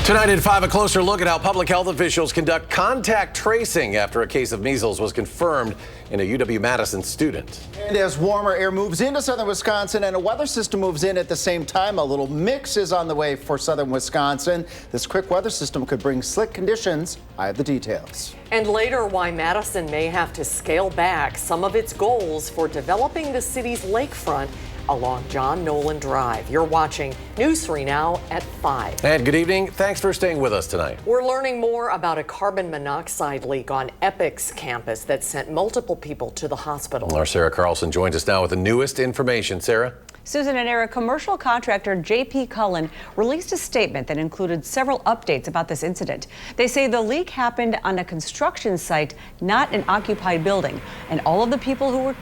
Tonight at 5, a closer look at how public health officials conduct contact tracing after a case of measles was confirmed in a UW-Madison student. And as warmer air moves into southern Wisconsin and a weather system moves in at the same time, a little mix is on the way for southern Wisconsin. This quick weather system could bring slick conditions. I have the details. And later, why Madison may have to scale back some of its goals for developing the city's lakefront along John Nolan Drive. You're watching News 3 Now at 5. And good evening. Thanks for staying with us tonight. We're learning more about a carbon monoxide leak on Epic's campus that sent multiple people to the hospital. Our Sarah Carlson joins us now with the newest information. Sarah? Susan and Eric, commercial contractor J.P. Cullen released a statement that included several updates about this incident. They say the leak happened on a construction site, not an occupied building, and all of the people who were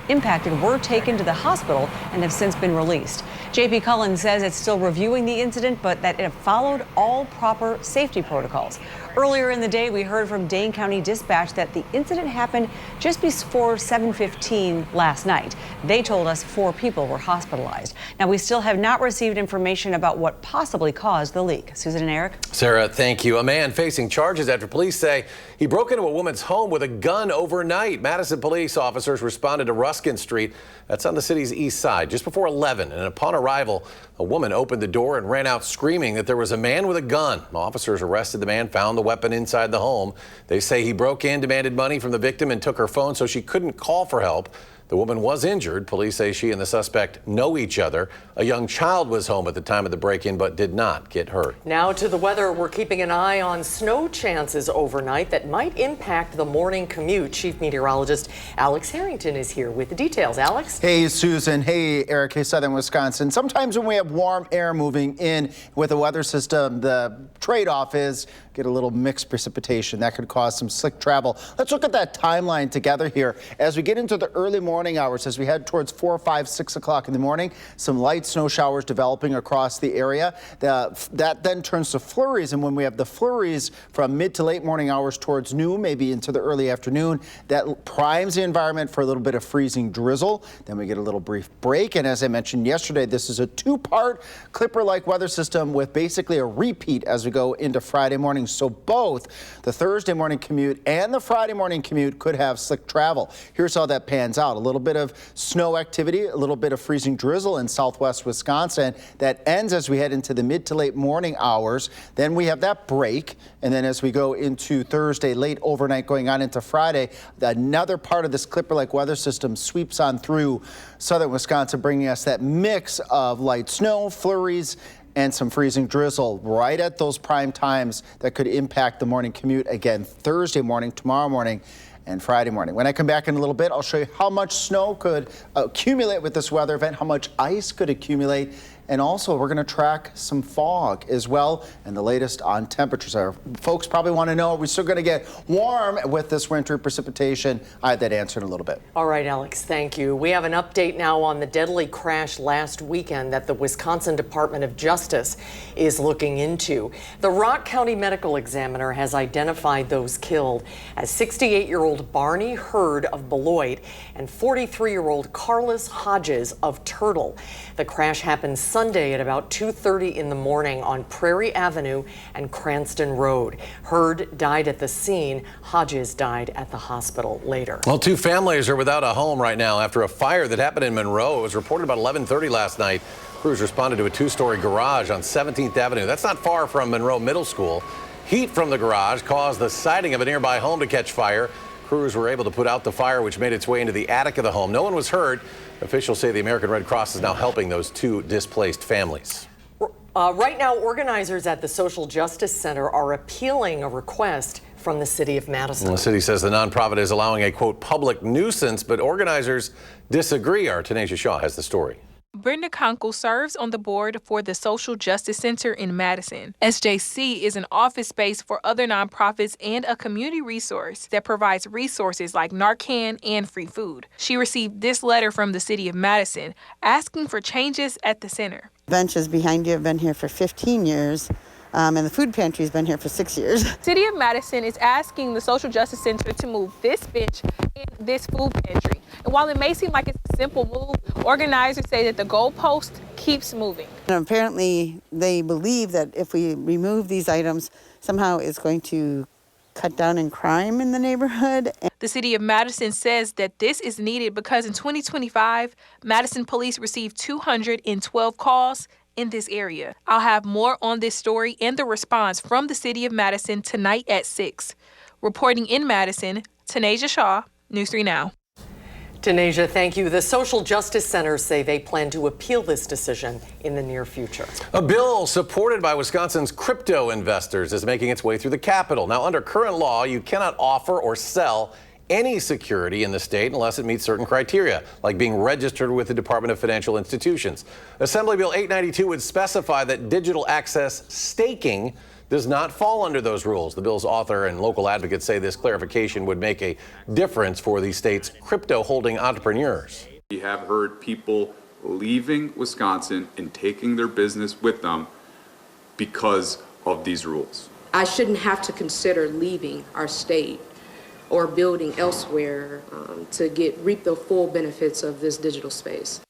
impacted were taken to the hospital and have since been released. J.P. Cullen says it's still reviewing the incident, but that it followed all proper safety protocols. Earlier in the day, we heard from Dane County Dispatch that the incident happened just before 7:15 last night. They told us 4 people were hospitalized. Now, we still have not received information about what possibly caused the leak. Susan and Eric? Sarah, thank you. A man facing charges after police say he broke into a woman's home with a gun overnight. Madison police officers responded to Ruskin Street. That's on the city's east side, just before 11. And upon arrival, a woman opened the door and ran out screaming that there was a man with a gun. Officers arrested the man, found the weapon inside the home. They say he broke in, demanded money from the victim, and took her phone so she couldn't call for help. The woman was injured. Police say she and the suspect know each other. A young child was home at the time of the break-in but did not get hurt. Now to the weather. We're keeping an eye on snow chances overnight that might impact the morning commute. Chief Meteorologist Alex Harrington is here with the details. Alex? Hey, Susan. Hey, Eric. Hey, southern Wisconsin. Sometimes when we have warm air moving in with a weather system, the trade-off is get a little mixed precipitation. That could cause some slick travel. Let's look at that timeline together here. As we get into the early morning hours, as we head towards 4, 5, 6 o'clock in the morning, some light snow showers developing across the area. That then turns to flurries, and when we have the flurries from mid to late morning hours towards noon, maybe into the early afternoon, that primes the environment for a little bit of freezing drizzle. Then we get a little brief break, and as I mentioned yesterday, this is a 2-part Clipper-like weather system with basically a repeat as we go into Friday morning. So both the Thursday morning commute and the Friday morning commute could have slick travel. Here's how that pans out. A little bit of snow activity, a little bit of freezing drizzle in southwest Wisconsin that ends as we head into the mid to late morning hours. Then we have that break. And then as we go into Thursday, late overnight going on into Friday, another part of this Clipper-like weather system sweeps on through southern Wisconsin, bringing us that mix of light snow, flurries, and some freezing drizzle right at those prime times that could impact the morning commute again Thursday morning, tomorrow morning, and Friday morning. When I come back in a little bit, I'll show you how much snow could accumulate with this weather event, how much ice could accumulate, and also we're going to track some fog as well and the latest on temperatures. Our folks probably want to know, are we still going to get warm with this wintry precipitation? I have that answer in a little bit. All right, Alex, thank you. We have an update now on the deadly crash last weekend that the Wisconsin Department of Justice is looking into. The Rock County Medical Examiner has identified those killed as 68-year-old Barney Hurd of Beloit and 43-year-old Carlos Hodges of Turtle. The crash happened Sunday at about 2:30 in the morning on Prairie Avenue and Cranston Road. Hurd died at the scene. Hodges died at the hospital later. Well, 2 families are without a home right now after a fire that happened in Monroe. It was reported about 11:30 last night. Crews responded to a 2-story garage on 17th Avenue. That's not far from Monroe Middle School. Heat from the garage caused the siding of a nearby home to catch fire. Crews were able to put out the fire, which made its way into the attic of the home. No one was hurt. Officials say the American Red Cross is now helping those 2 displaced families. Right now, organizers at the Social Justice Center are appealing a request from the city of Madison. Well, the city says the nonprofit is allowing a, quote, public nuisance, but organizers disagree. Our Tanisha Shaw has the story. Brenda Conkle serves on the board for the Social Justice Center in Madison. SJC is an office space for other nonprofits and a community resource that provides resources like Narcan and free food. She received this letter from the city of Madison asking for changes at the center. Benches behind you have been here for 15 years. And the food pantry's been here for 6 years. City of Madison is asking the Social Justice Center to move this bench and this food pantry. And while it may seem like it's a simple move, organizers say that the goalpost keeps moving. And apparently they believe that if we remove these items, somehow it's going to cut down in crime in the neighborhood. The City of Madison says that this is needed because in 2025, Madison police received 212 calls in this area. I'll have more on this story and the response from the City of Madison tonight at 6. Reporting in Madison, Tanasia Shaw, News 3 Now. Tanasia, thank you. The social justice centers say they plan to appeal this decision in the near future. A bill supported by Wisconsin's crypto investors is making its way through the Capitol. Now, under current law, you cannot offer or sell any security in the state unless it meets certain criteria, like being registered with the Department of Financial Institutions. Assembly Bill 892 would specify that digital access staking does not fall under those rules. The bill's author and local advocates say this clarification would make a difference for the state's crypto holding entrepreneurs. We have heard people leaving Wisconsin and taking their business with them because of these rules. I shouldn't have to consider leaving our state or building elsewhere to reap the full benefits of this digital space.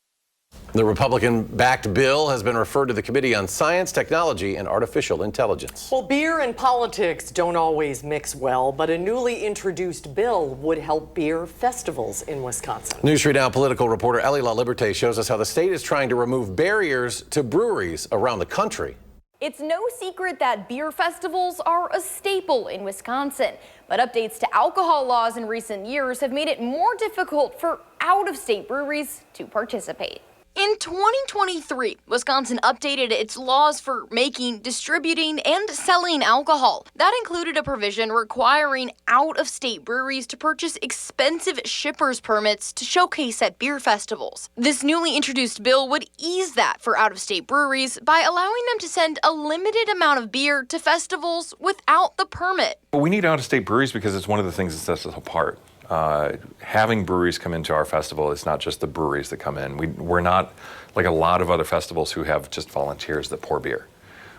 The Republican-backed bill has been referred to the Committee on Science, Technology, and Artificial Intelligence. Well, beer and politics don't always mix well, but a newly introduced bill would help beer festivals in Wisconsin. News 3 Now political reporter Ellie LaLiberte shows us how the state is trying to remove barriers to breweries around the country. It's no secret that beer festivals are a staple in Wisconsin, but updates to alcohol laws in recent years have made it more difficult for out-of-state breweries to participate. In 2023, Wisconsin updated its laws for making, distributing, and selling alcohol. That included a provision requiring out-of-state breweries to purchase expensive shippers permits to showcase at beer festivals. This newly introduced bill would ease that for out-of-state breweries by allowing them to send a limited amount of beer to festivals without the permit. We need out-of-state breweries because it's one of the things that sets us apart. Having breweries come into our festival, it's not just the breweries that come in. We're not like a lot of other festivals who have just volunteers that pour beer.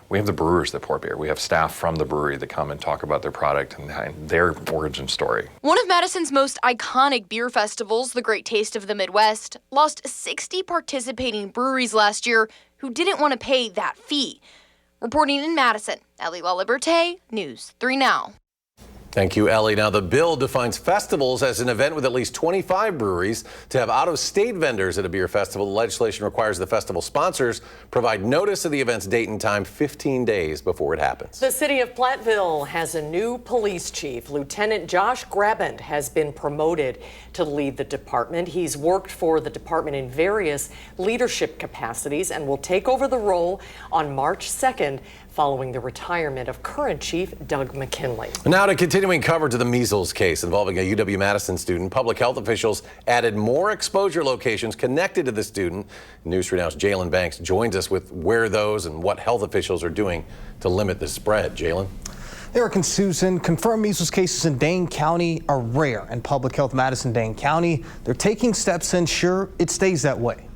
We have the brewers that pour beer. We have staff from the brewery that come and talk about their product and their origin story. One of Madison's most iconic beer festivals, the Great Taste of the Midwest, lost 60 participating breweries last year who didn't want to pay that fee. Reporting in Madison, Ellie LaLiberte, News 3 Now. Thank you, Ellie. Now, the bill defines festivals as an event with at least 25 breweries. To have out-of-state vendors at a beer festival, the legislation requires the festival sponsors provide notice of the event's date and time 15 days before it happens. The city of Platteville has a new police chief. Lieutenant Josh Graband has been promoted to lead the department. He's worked for the department in various leadership capacities and will take over the role on March 2nd. Following the retirement of current chief Doug McKinley. Now to continuing coverage of the measles case involving a UW-Madison student, public health officials added more exposure locations connected to the student. News 3 Now's Jalen Banks joins us with where those and what health officials are doing to limit the spread. Jalen? Eric and Susan, confirmed measles cases in Dane County are rare. In Public Health Madison-Dane County, they're taking steps to ensure it stays that way.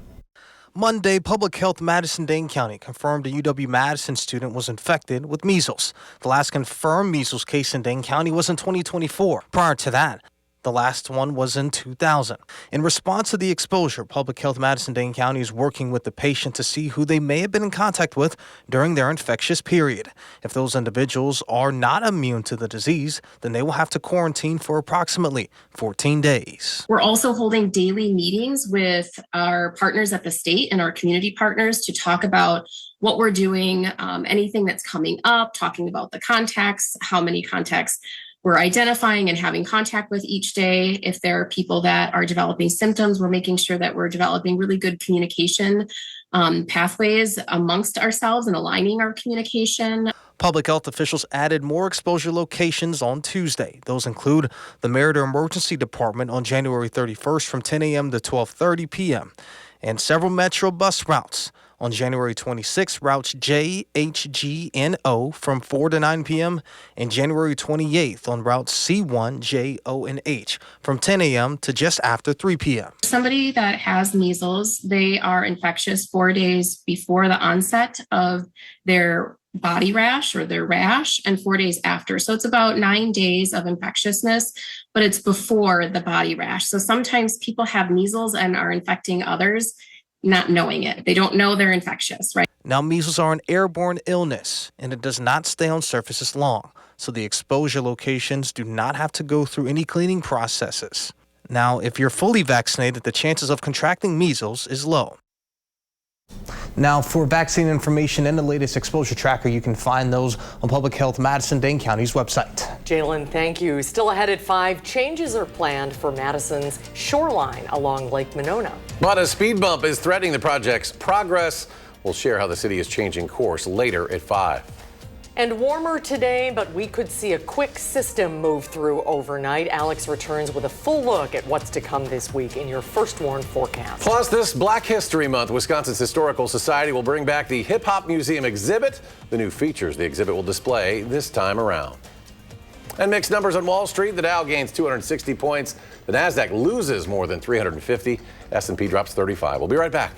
Monday, Public Health Madison-Dane County confirmed a UW-Madison student was infected with measles. The last confirmed measles case in Dane County was in 2024. Prior to that, the last one was in 2000. In response to the exposure, Public Health Madison-Dane County is working with the patient to see who they may have been in contact with during their infectious period. If those individuals are not immune to the disease, then they will have to quarantine for approximately 14 days. We're also holding daily meetings with our partners at the state and our community partners to talk about what we're doing, anything that's coming up, talking about the contacts, how many contacts we're identifying and having contact with each day. If there are people that are developing symptoms, we're making sure that we're developing really good communication pathways amongst ourselves and aligning our communication. Public health officials added more exposure locations on Tuesday. Those include the Merida Emergency Department on January 31st from 10 a.m. to 12:30 p.m. and several Metro bus routes. On January 26th, routes J, H, G, and O from 4 to 9 p.m. and January 28th on routes C1, J, O, and H from 10 a.m. to just after 3 p.m. Somebody that has measles, they are infectious 4 days before the onset of their body rash or their rash and 4 days after. So it's about 9 days of infectiousness, but it's before the body rash. So sometimes people have measles and are infecting others not knowing it. They don't know they're infectious, right? Now, measles are an airborne illness, and it does not stay on surfaces long, so the exposure locations do not have to go through any cleaning processes. Now, if you're fully vaccinated, the chances of contracting measles is low. Now, for vaccine information and the latest exposure tracker, you can find those on Public Health Madison-Dane County's website. Jalen, thank you. Still ahead at 5, changes are planned for Madison's shoreline along Lake Monona. But a speed bump is threatening the project's progress. We'll share how the city is changing course later at 5. And warmer today, but we could see a quick system move through overnight. Alex returns with a full look at what's to come this week in your First Warn forecast. Plus, this Black History Month, Wisconsin's Historical Society will bring back the Hip Hop Museum exhibit. The new features the exhibit will display this time around. And mixed numbers on Wall Street. The Dow gains 260 points. The Nasdaq loses more than 350. S&P drops 35. We'll be right back.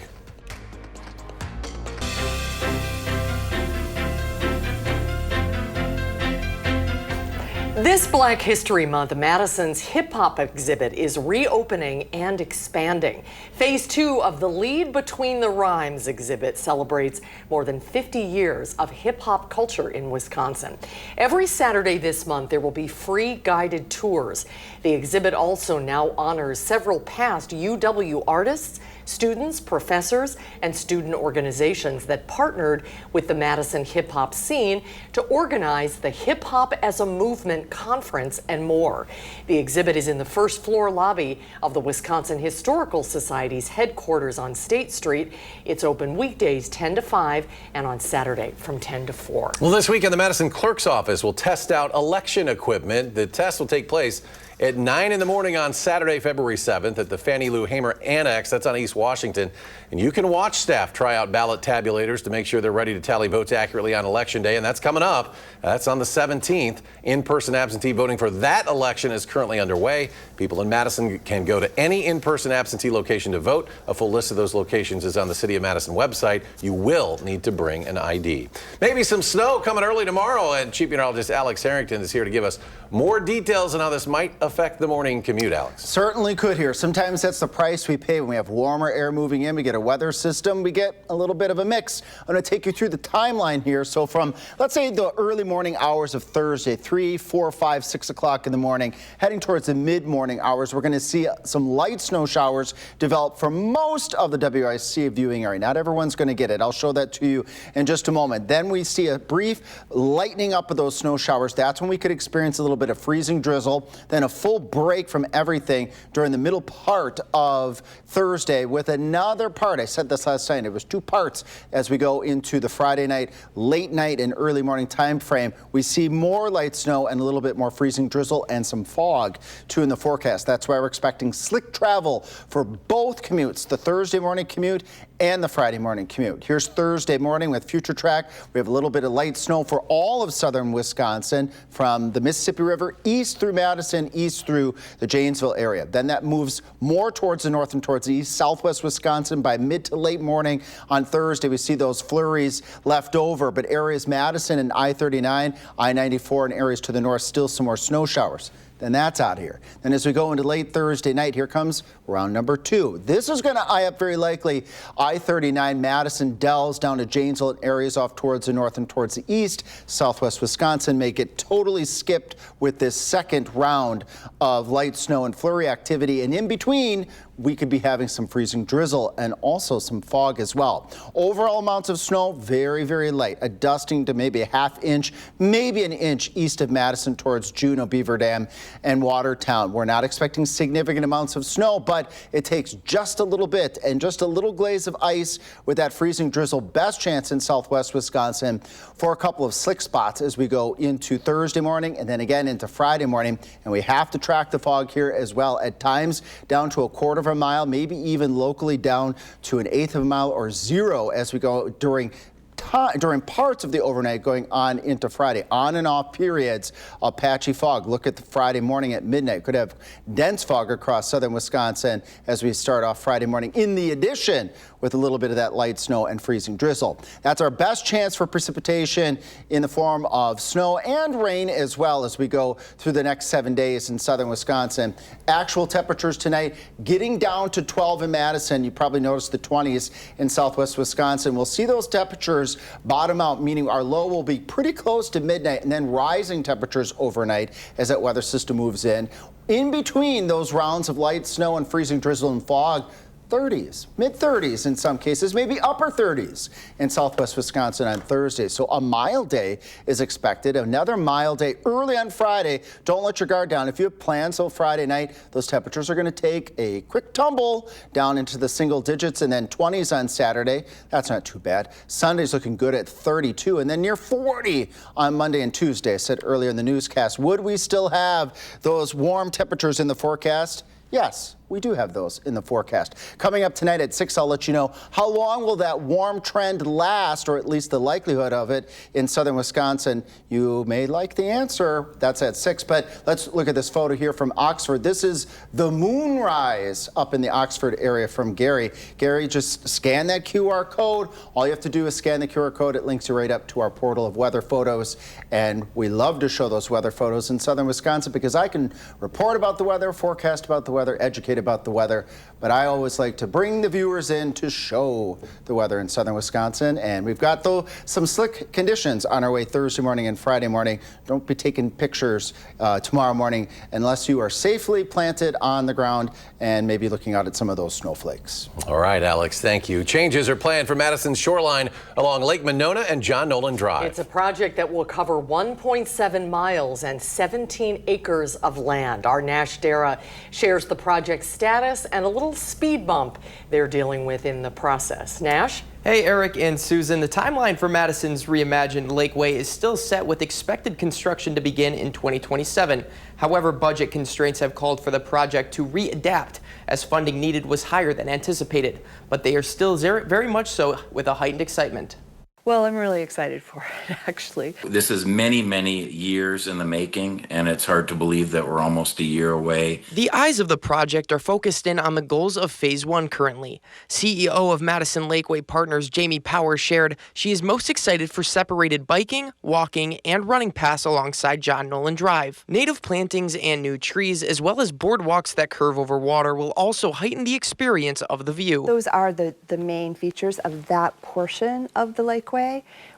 This Black History Month, Madison's hip hop exhibit is reopening and expanding. Phase 2 of the Lead Between the Rhymes exhibit celebrates more than 50 years of hip hop culture in Wisconsin. Every Saturday this month, there will be free guided tours. The exhibit also now honors several past UW artists, students, professors, and student organizations that partnered with the Madison hip hop scene to organize the Hip Hop as a Movement conference and more. The exhibit is in the first floor lobby of the Wisconsin Historical Society's headquarters on State Street. It's open weekdays 10 to 5 and on Saturday from 10 to 4. Well, this weekend, the Madison Clerk's Office will test out election equipment. The test will take place at 9 in the morning on Saturday, February 7th at the Fannie Lou Hamer Annex. That's on East Washington. And you can watch staff try out ballot tabulators to make sure they're ready to tally votes accurately on Election Day. And that's coming up. That's on the 17th. In-person absentee voting for that election is currently underway. People in Madison can go to any in-person absentee location to vote. A full list of those locations is on the City of Madison website. You will need to bring an ID. Maybe some snow coming early tomorrow. And Chief Meteorologist Alex Harrington is here to give us more details on how this might affect the morning commute, Alex. Certainly could here. Sometimes that's the price we pay when we have warmer air moving in. We get a weather system. We get a little bit of a mix. I'm going to take you through the timeline here. So from, let's say, the early morning hours of Thursday, 3, 4, 5, 6 o'clock in the morning, heading towards the mid-morning hours, we're going to see some light snow showers develop for most of the WISC viewing area. Not everyone's going to get it. I'll show that to you in just a moment. Then we see a brief lightening up of those snow showers. That's when we could experience a little bit of freezing drizzle, then a full break from everything during the middle part of Thursday with another part. I said this last night. It was 2 parts as we go into the Friday night, late night and early morning time frame. We see more light snow and a little bit more freezing drizzle and some fog too in the forecast. That's why we're expecting slick travel for both commutes, the Thursday morning commute and the Friday morning commute. Here's Thursday morning with Future Track. We have a little bit of light snow for all of southern Wisconsin from the Mississippi River east through Madison, east through the Janesville area. Then that moves more towards the north and towards the east, southwest Wisconsin by mid to late morning on Thursday. We see those flurries left over, but areas Madison and I-39, I-94 and areas to the north, still some more snow showers. Then that's out here. Then as we go into late Thursday night, here comes round number 2. This is going to eye up very likely I-39, Madison, Dells, down to Janesville and areas off towards the north and towards the east. Southwest Wisconsin may get totally skipped with this second round of light snow and flurry activity. And in between, we could be having some freezing drizzle and also some fog as well. Overall amounts of snow, very, very light. A dusting to maybe a ½ inch, maybe an inch east of Madison towards Juneau, Beaver Dam, and Watertown. We're not expecting significant amounts of snow, but it takes just a little bit and just a little glaze of ice with that freezing drizzle. Best chance in southwest Wisconsin for a couple of slick spots as we go into Thursday morning and then again into Friday morning. And we have to track the fog here as well at times down to a quarter of a mile, maybe even locally down to an eighth of a mile or 0 as we go during parts of the overnight going on into Friday. On and off periods of patchy fog. Look at the Friday morning at midnight. Could have dense fog across southern Wisconsin as we start off Friday morning. In the addition, with a little bit of that light snow and freezing drizzle. That's our best chance for precipitation in the form of snow and rain as well as we go through the next 7 days in southern Wisconsin. Actual temperatures tonight getting down to 12 in Madison. You probably noticed the 20s in southwest Wisconsin. We'll see those temperatures bottom out, meaning our low will be pretty close to midnight and then rising temperatures overnight as that weather system moves in. In between those rounds of light snow and freezing drizzle and fog, 30s, mid-30s in some cases, maybe upper 30s in southwest Wisconsin on Thursday. So a mild day is expected. Another mild day early on Friday. Don't let your guard down. If you have plans till Friday night, those temperatures are going to take a quick tumble down into the single digits and then 20s on Saturday. That's not too bad. Sunday's looking good at 32 and then near 40 on Monday and Tuesday. I said earlier in the newscast, would we still have those warm temperatures in the forecast? Yes, we do have those in the forecast. Coming up tonight at 6, I'll let you know how long will that warm trend last, or at least the likelihood of it in southern Wisconsin. You may like the answer. That's at 6, but let's look at this photo here from Oxford. This is the moonrise up in the Oxford area from Gary. Gary, just scan that QR code. All you have to do is scan the QR code. It links you right up to our portal of weather photos, and we love to show those weather photos in southern Wisconsin because I can report about the weather, forecast about the weather, educate about the weather, but I always like to bring the viewers in to show the weather in southern Wisconsin. And we've got, though, some slick conditions on our way Thursday morning and Friday morning. Don't be taking pictures tomorrow morning unless you are safely planted on the ground and maybe looking out at some of those snowflakes. All right, Alex, thank you. Changes are planned for Madison's shoreline along Lake Monona and John Nolan Drive. It's a project that will cover 1.7 miles and 17 acres of land. Our Nash Dara shares the project's status and a little speed bump they're dealing with in the process. Nash? Hey, Eric and Susan. The timeline for Madison's reimagined Lakeway is still set with expected construction to begin in 2027. However, budget constraints have called for the project to readapt as funding needed was higher than anticipated. But they are still very much so with a heightened excitement. Well, I'm really excited for it, actually. This is many, many years in the making, and it's hard to believe that we're almost a year away. The eyes of the project are focused in on the goals of Phase 1 currently. CEO of Madison Lakeway Partners, Jamie Power, shared she is most excited for separated biking, walking, and running paths alongside John Nolan Drive. Native plantings and new trees, as well as boardwalks that curve over water, will also heighten the experience of the view. Those are the main features of that portion of the Lakeway,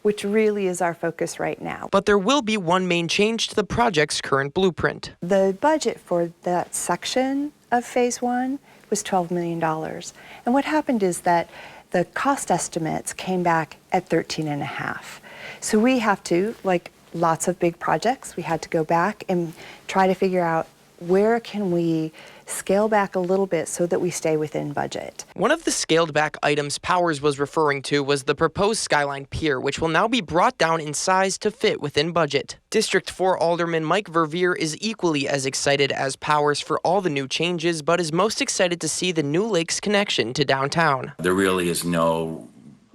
which really is our focus right now. But there will be one main change to the project's current blueprint. The budget for that section of Phase 1 was $12 million. And what happened is that the cost estimates came back at 13.5. So we have to, like lots of big projects, we had to go back and try to figure out where can we scale back a little bit so that we stay within budget. One of the scaled back items Powers was referring to was the proposed Skyline Pier, which will now be brought down in size to fit within budget. District 4 Alderman Mike Verveer is equally as excited as Powers for all the new changes, but is most excited to see the new lake's connection to downtown. There really is no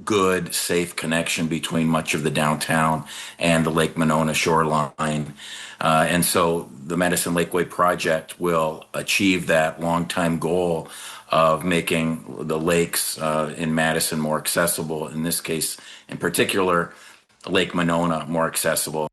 good, safe connection between much of the downtown and the Lake Monona shoreline. And so the Madison Lakeway project will achieve that long-time goal of making the lakes in Madison more accessible, in this case, in particular, Lake Monona more accessible.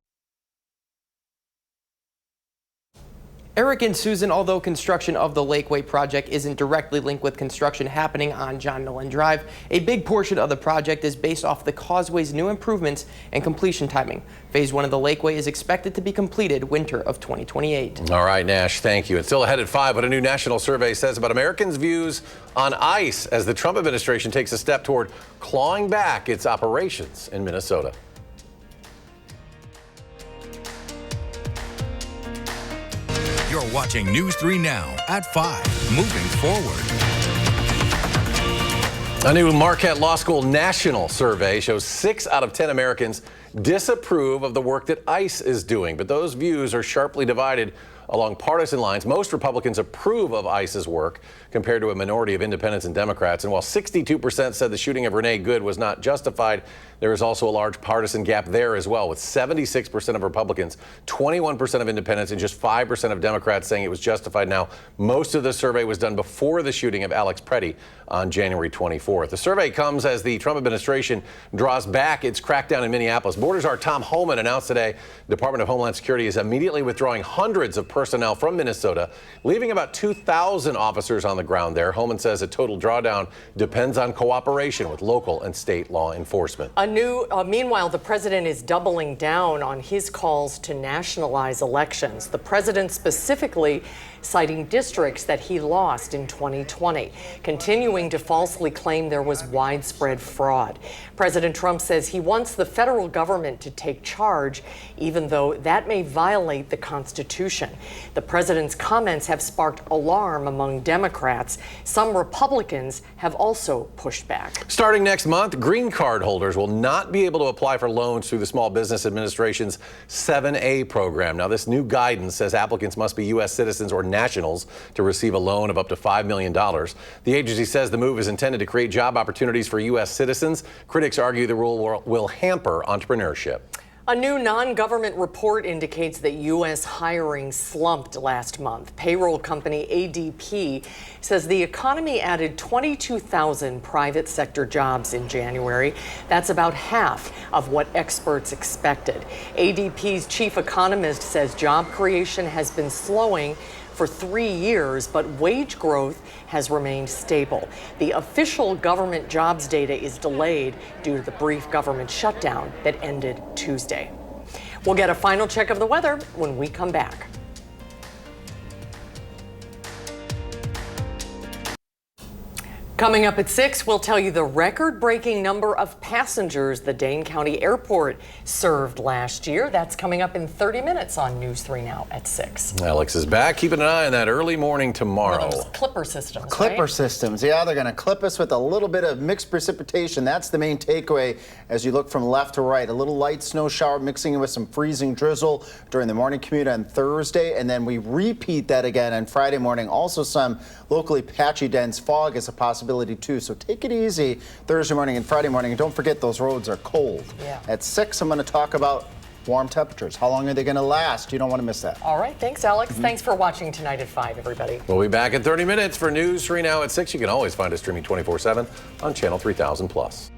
Eric and Susan, although construction of the Lakeway project isn't directly linked with construction happening on John Nolan Drive, a big portion of the project is based off the causeway's new improvements and completion timing. Phase 1 of the Lakeway is expected to be completed winter of 2028. All right, Nash, thank you. It's still ahead at 5, what a new national survey says about Americans' views on ICE as the Trump administration takes a step toward clawing back its operations in Minnesota. You're watching News 3 Now at 5, moving forward. A new Marquette Law School national survey shows 6 out of 10 Americans disapprove of the work that ICE is doing, but those views are sharply divided along partisan lines. Most Republicans approve of ICE's work. compared to a minority of independents and Democrats. And while 62% said the shooting of Renee Good was not justified, there is also a large partisan gap there as well, with 76% of Republicans, 21% of independents, and just 5% of Democrats saying it was justified. Now, most of the survey was done before the shooting of Alex Preddy on January 24th. The survey comes as the Trump administration draws back its crackdown in Minneapolis. Border Czar Tom Homan announced today the Department of Homeland Security is immediately withdrawing hundreds of personnel from Minnesota, leaving about 2,000 officers on the ground there. Homan says a total drawdown depends on cooperation with local and state law enforcement. Meanwhile, the president is doubling down on his calls to nationalize elections. The president specifically citing districts that he lost in 2020, continuing to falsely claim there was widespread fraud. President Trump says he wants the federal government to take charge, even though that may violate the Constitution. The president's comments have sparked alarm among Democrats. Some Republicans have also pushed back. Starting next month, green card holders will not be able to apply for loans through the Small Business Administration's 7A program. Now, this new guidance says applicants must be U.S. citizens or nationals to receive a loan of up to $5 million. The agency says the move is intended to create job opportunities for U.S. citizens. Critics argue the rule will hamper entrepreneurship. A new non-government report indicates that U.S. hiring slumped last month. Payroll company ADP says the economy added 22,000 private sector jobs in January. That's about half of what experts expected. ADP's chief economist says job creation has been slowing for 3 years, but wage growth has remained stable. The official government jobs data is delayed due to the brief government shutdown that ended Tuesday. We'll get a final check of the weather when we come back. Coming up at 6, we'll tell you the record-breaking number of passengers the Dane County Airport served last year. That's coming up in 30 minutes on News 3 Now at 6. Alex is back. Keeping an eye on that early morning tomorrow. Those clipper systems, Clipper right? systems. Yeah, they're going to clip us with a little bit of mixed precipitation. That's the main takeaway as you look from left to right. A little light snow shower mixing with some freezing drizzle during the morning commute on Thursday. And then we repeat that again on Friday morning. Also some locally patchy dense fog is a possibility too. So take it easy Thursday morning and Friday morning. And don't forget those roads are cold. Yeah. At 6, I'm going to talk about warm temperatures. How long are they going to last? You don't want to miss that. All right. Thanks, Alex. Thanks for watching tonight at 5, everybody. We'll be back in 30 minutes for News 3 Now at 6. You can always find us streaming 24/7 on Channel 3000+.